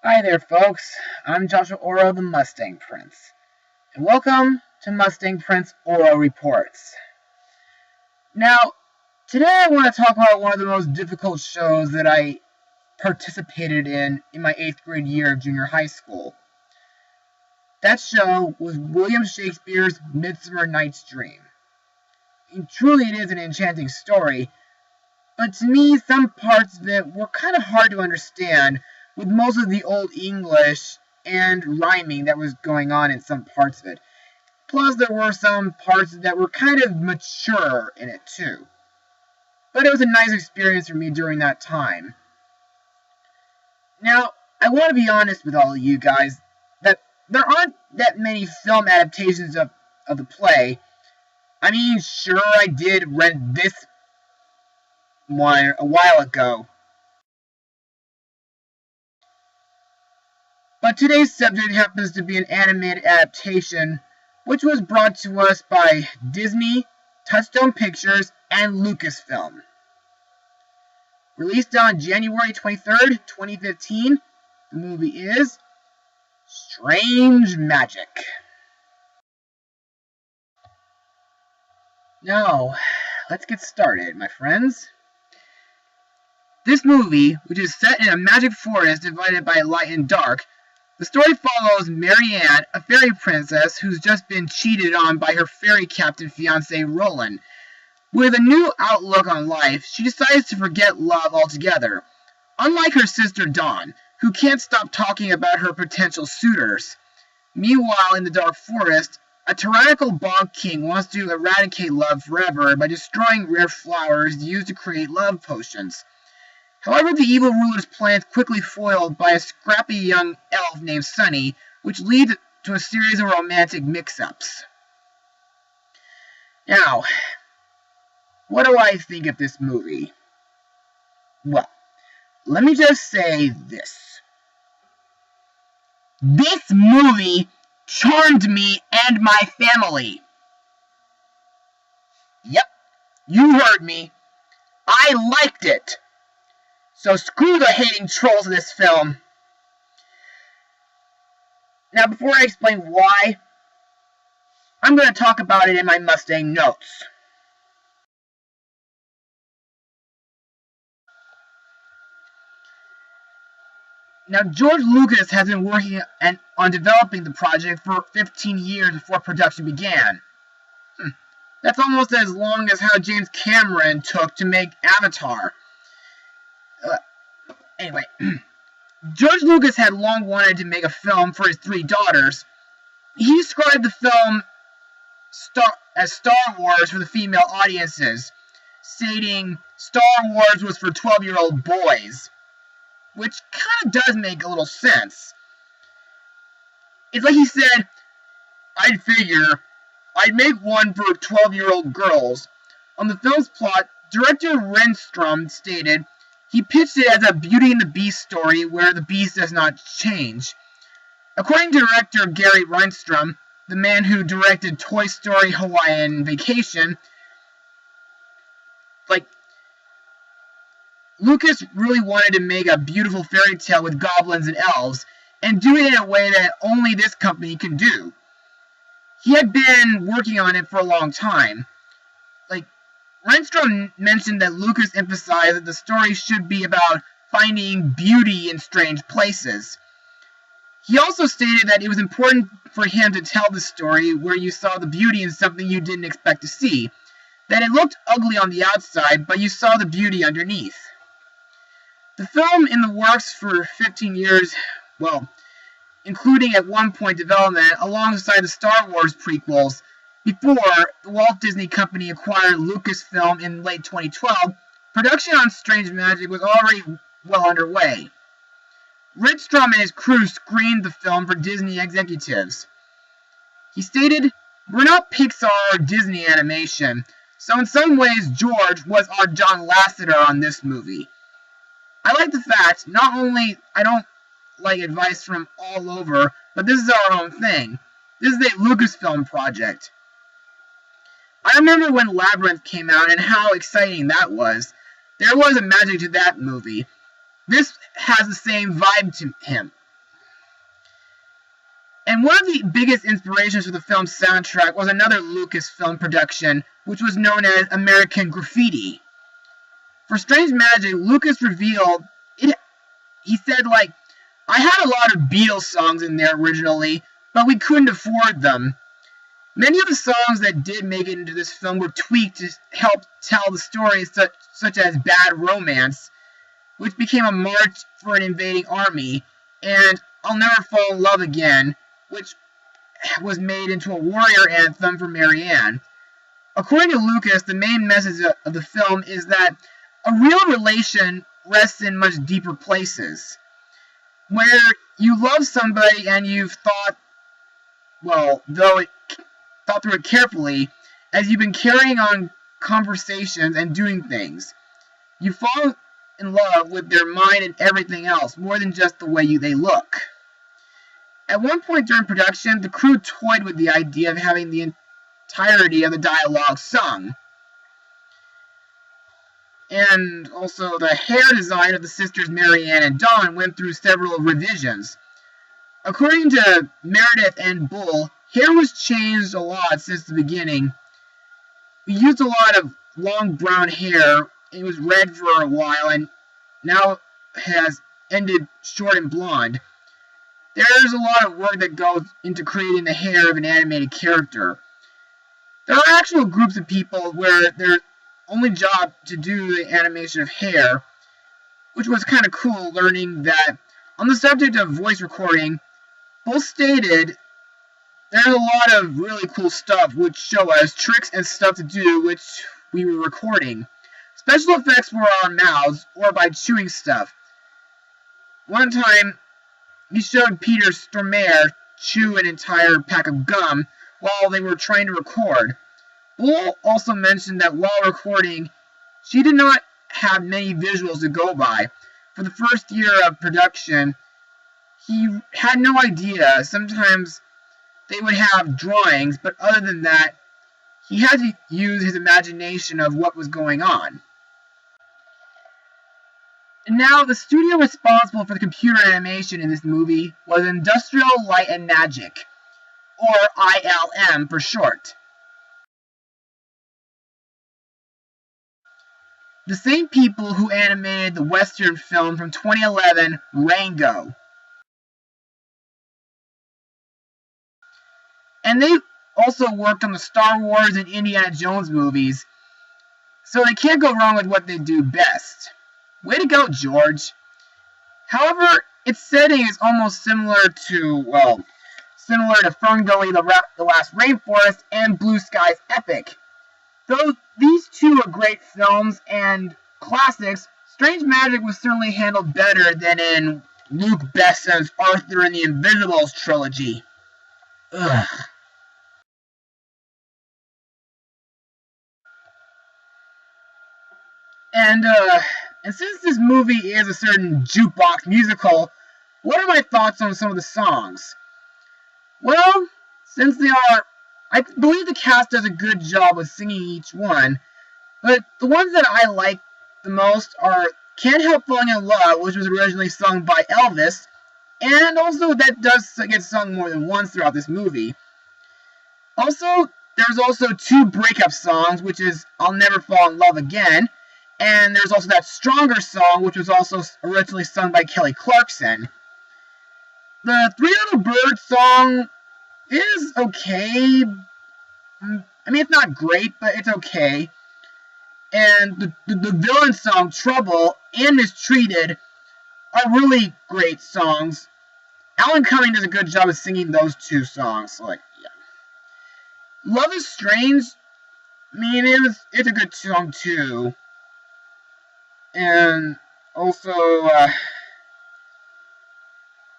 Hi there, folks. I'm Joshua Orro the Mustang Prince, and welcome to Mustang Prince Orro Reports. Now, today I want to talk about one of the most difficult shows that I participated in my 8th grade year of junior high school. That show was William Shakespeare's Midsummer Night's Dream. And truly it is an enchanting story, but to me some parts of it were kind of hard to understand, with most of the Old English and rhyming that was going on in some parts of it. Plus, there were some parts that were kind of mature in it, too. But it was a nice experience for me during that time. Now, I want to be honest with all of you guys, that there aren't that many film adaptations of the play. I mean, sure, I did rent this one a while ago. But today's subject happens to be an animated adaptation, which was brought to us by Disney, Touchstone Pictures, and Lucasfilm. Released on January 23rd, 2015, the movie is Strange Magic. Now, let's get started, my friends. This movie, which is set in a magic forest divided by light and dark, the story follows Marianne, a fairy princess who's just been cheated on by her fairy captain fiancé Roland. With a new outlook on life, she decides to forget love altogether. Unlike her sister Dawn, who can't stop talking about her potential suitors. Meanwhile, in the dark forest, a tyrannical bog king wants to eradicate love forever by destroying rare flowers used to create love potions. However, the evil ruler's plan is quickly foiled by a scrappy young elf named Sunny, which leads to a series of romantic mix-ups. Now, what do I think of this movie? Well, let me just say this. This movie charmed me and my family. Yep, you heard me. I liked it. So screw the hating trolls of this film. Now, before I explain why, I'm going to talk about it in my Mustang notes. Now, George Lucas has been working on developing the project for 15 years before production began. That's almost as long as how James Cameron took to make Avatar. Anyway, George Lucas had long wanted to make a film for his 3 daughters. He described the film as Star Wars for the female audiences, stating Star Wars was for 12-year-old boys, which kind of does make a little sense. It's like he said, I'd figure I'd make one for 12-year-old girls. On the film's plot, director Renstrom stated, he pitched it as a Beauty and the Beast story where the Beast does not change. According to director Gary Renstrom, the man who directed Toy Story Hawaiian Vacation, Lucas really wanted to make a beautiful fairy tale with goblins and elves, and do it in a way that only this company can do. He had been working on it for a long time. Renstrom mentioned that Lucas emphasized that the story should be about finding beauty in strange places. He also stated that it was important for him to tell the story where you saw the beauty in something you didn't expect to see, that it looked ugly on the outside, but you saw the beauty underneath. The film, in the works for 15 years, including at one point development alongside the Star Wars prequels, before the Walt Disney Company acquired Lucasfilm in late 2012, production on Strange Magic was already well underway. Renstrom and his crew screened the film for Disney executives. He stated, "We're not Pixar or Disney animation, so in some ways George was our John Lasseter on this movie. I like the fact, not only I don't like advice from all over, but this is our own thing. This is a Lucasfilm project. I remember when Labyrinth came out and how exciting that was. There was a magic to that movie. This has the same vibe to him. And one of the biggest inspirations for the film's soundtrack was another Lucasfilm production, which was known as American Graffiti. For Strange Magic, Lucas revealed, he said, like, I had a lot of Beatles songs in there originally, but we couldn't afford them. Many of the songs that did make it into this film were tweaked to help tell the story, such as Bad Romance, which became a march for an invading army, and I'll Never Fall in Love Again, which was made into a warrior anthem for Marianne. According to Lucas, the main message of the film is that a real relation rests in much deeper places, where you love somebody and you've thought through it carefully, as you've been carrying on conversations and doing things. You fall in love with their mind and everything else, more than just the way they look. At one point during production, the crew toyed with the idea of having the entirety of the dialogue sung. And also, the hair design of the sisters Marianne and Dawn went through several revisions. According to Meredith and Bull, hair was changed a lot since the beginning. We used a lot of long brown hair. It was red for a while and now has ended short and blonde. There's a lot of work that goes into creating the hair of an animated character. There are actual groups of people where their only job to do the animation of hair, which was kind of cool learning that. On the subject of voice recording, both stated there's a lot of really cool stuff which show us tricks and stuff to do which we were recording. Special effects for our mouths or by chewing stuff. One time, he showed Peter Stormare chew an entire pack of gum while they were trying to record. Bull also mentioned that while recording, she did not have many visuals to go by. For the first year of production, he had no idea. Sometimes they would have drawings, but other than that, he had to use his imagination of what was going on. And now, the studio responsible for the computer animation in this movie was Industrial Light and Magic, or ILM for short. The same people who animated the Western film from 2011, Rango. And they also worked on the Star Wars and Indiana Jones movies, so they can't go wrong with what they do best. Way to go, George. However, its setting is almost similar to Ferngully, The Last Rainforest, and Blue Sky's Epic. Though these two are great films and classics, Strange Magic was certainly handled better than in Luc Besson's Arthur and the Invisibles trilogy. Ugh. And since this movie is a certain jukebox musical, what are my thoughts on some of the songs? Well, since they are, I believe the cast does a good job of singing each one, but the ones that I like the most are Can't Help Falling in Love, which was originally sung by Elvis, and also that does get sung more than once throughout this movie. Also, there's also two breakup songs, which is I'll Never Fall in Love Again, and there's also that Stronger song, which was also originally sung by Kelly Clarkson. The Three Little Birds song is okay. I mean, it's not great, but it's okay. And the villain song, Trouble, and Mistreated, are really great songs. Alan Cumming does a good job of singing those two songs. So, yeah. Love is Strange, I mean, it's a good song, too. And also,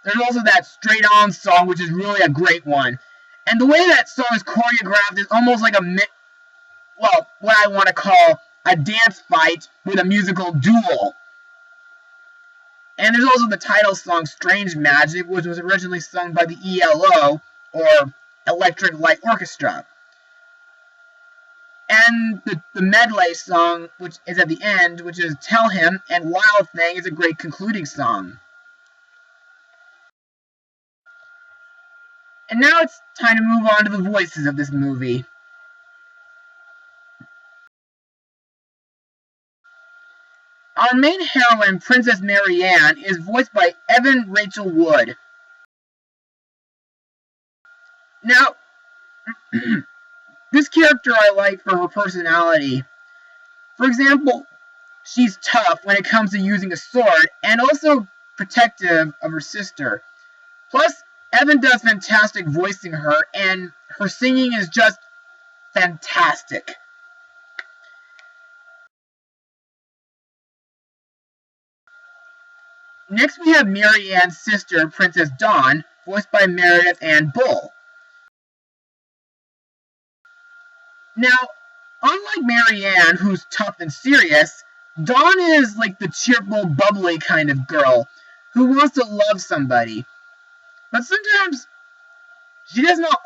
there's also that Straight On song, which is really a great one. And the way that song is choreographed is almost like what I want to call a dance fight with a musical duel. And there's also the title song, Strange Magic, which was originally sung by the ELO, or Electric Light Orchestra. And the medley song, which is at the end, which is Tell Him, and Wild Thing, is a great concluding song. And now it's time to move on to the voices of this movie. Our main heroine, Princess Marianne, is voiced by Evan Rachel Wood. Now, this character I like for her personality. For example, she's tough when it comes to using a sword, and also protective of her sister. Plus, Evan does fantastic voicing her, and her singing is just fantastic. Next we have Marianne's sister, Princess Dawn, voiced by Meredith Ann Bull. Now, unlike Marianne, who's tough and serious, Dawn is like the cheerful, bubbly kind of girl who wants to love somebody. But sometimes, she's not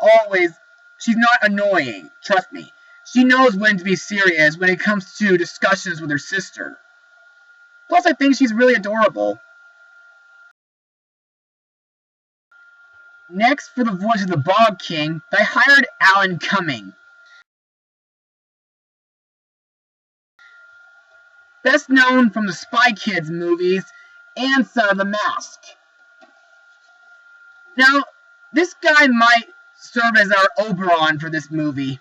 annoying, trust me. She knows when to be serious when it comes to discussions with her sister. Plus, I think she's really adorable. Next, for the voice of the Bog King, they hired Alan Cumming. Best known from the Spy Kids movies and Son of the Mask. Now, this guy might serve as our Oberon for this movie.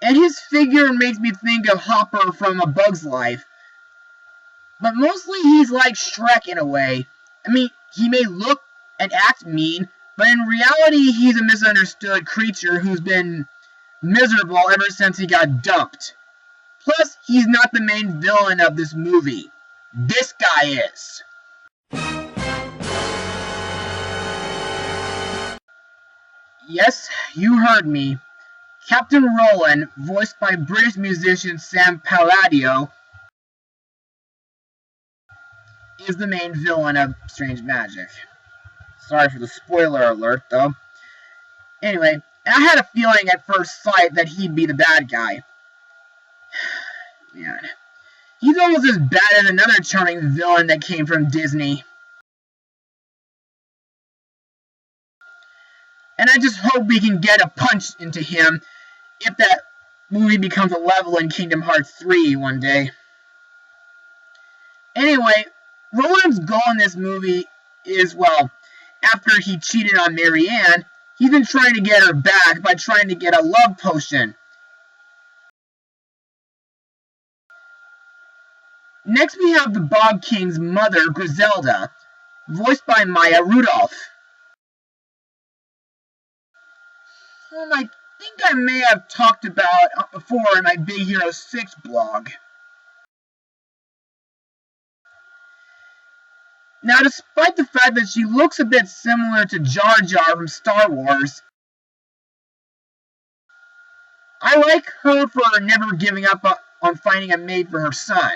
And his figure makes me think of Hopper from A Bug's Life. But mostly he's like Shrek in a way. I mean, he may look and act mean, but in reality he's a misunderstood creature who's been miserable ever since he got dumped. Plus, he's not the main villain of this movie. This guy is. Yes, you heard me. Captain Roland, voiced by British musician Sam Palladio, is the main villain of Strange Magic. Sorry for the spoiler alert, though. Anyway, I had a feeling at first sight that he'd be the bad guy. Man, he's almost as bad as another charming villain that came from Disney. And I just hope we can get a punch into him if that movie becomes a level in Kingdom Hearts 3 one day. Anyway, Roland's goal in this movie is, well, after he cheated on Marianne, he's been trying to get her back by trying to get a love potion. Next we have the Bog King's mother, Griselda, voiced by Maya Rudolph. I think I may have talked about before in my Big Hero 6 blog. Now, despite the fact that she looks a bit similar to Jar Jar from Star Wars, I like her for never giving up on finding a mate for her son.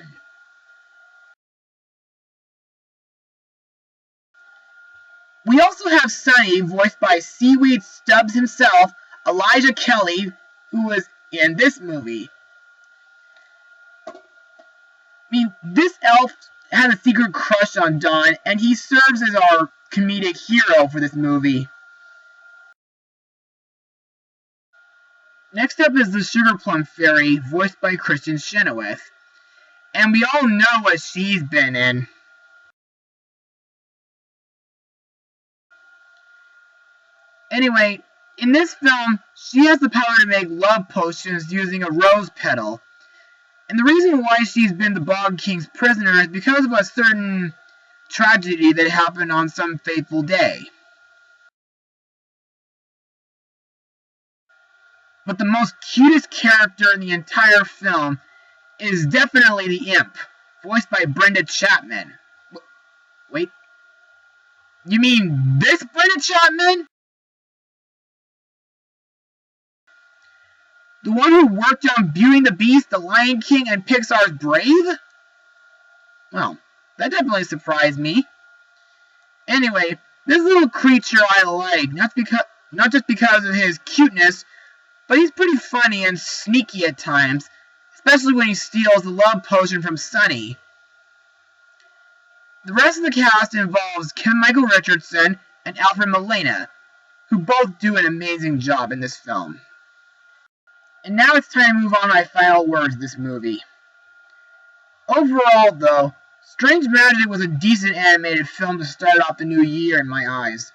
We also have Sunny, voiced by Seaweed Stubbs himself, Elijah Kelly, who was in this movie. I mean, this elf has a secret crush on Dawn, and he serves as our comedic hero for this movie. Next up is the Sugar Plum Fairy, voiced by Kristen Chenoweth. And we all know what she's been in. Anyway, in this film, she has the power to make love potions using a rose petal. And the reason why she's been the Bog King's prisoner is because of a certain tragedy that happened on some fateful day. But the most cutest character in the entire film is definitely the imp, voiced by Brenda Chapman. Wait, you mean this Brenda Chapman? The one who worked on Beauty and the Beast, The Lion King, and Pixar's Brave? Well, that definitely surprised me. Anyway, this little creature I like, not just because of his cuteness, but he's pretty funny and sneaky at times, especially when he steals the love potion from Sunny. The rest of the cast involves Kim Michael Richardson and Alfred Molina. who both do an amazing job in this film. And now it's time to move on to my final words of this movie. Overall, though, Strange Magic was a decent animated film to start off the new year in my eyes.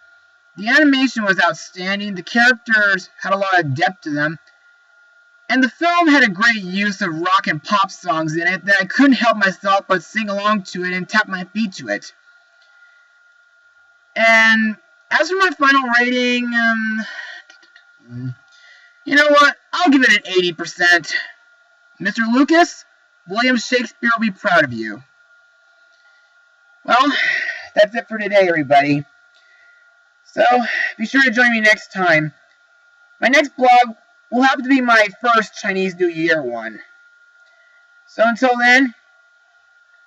The animation was outstanding, the characters had a lot of depth to them, and the film had a great use of rock and pop songs in it that I couldn't help myself but sing along to it and tap my feet to it. And as for my final rating, you know what? I'll give it an 80%. Mr. Lucas, William Shakespeare will be proud of you. Well, that's it for today, everybody. So, be sure to join me next time. My next blog will happen to be my first Chinese New Year one. So until then,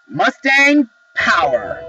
Mustang Power!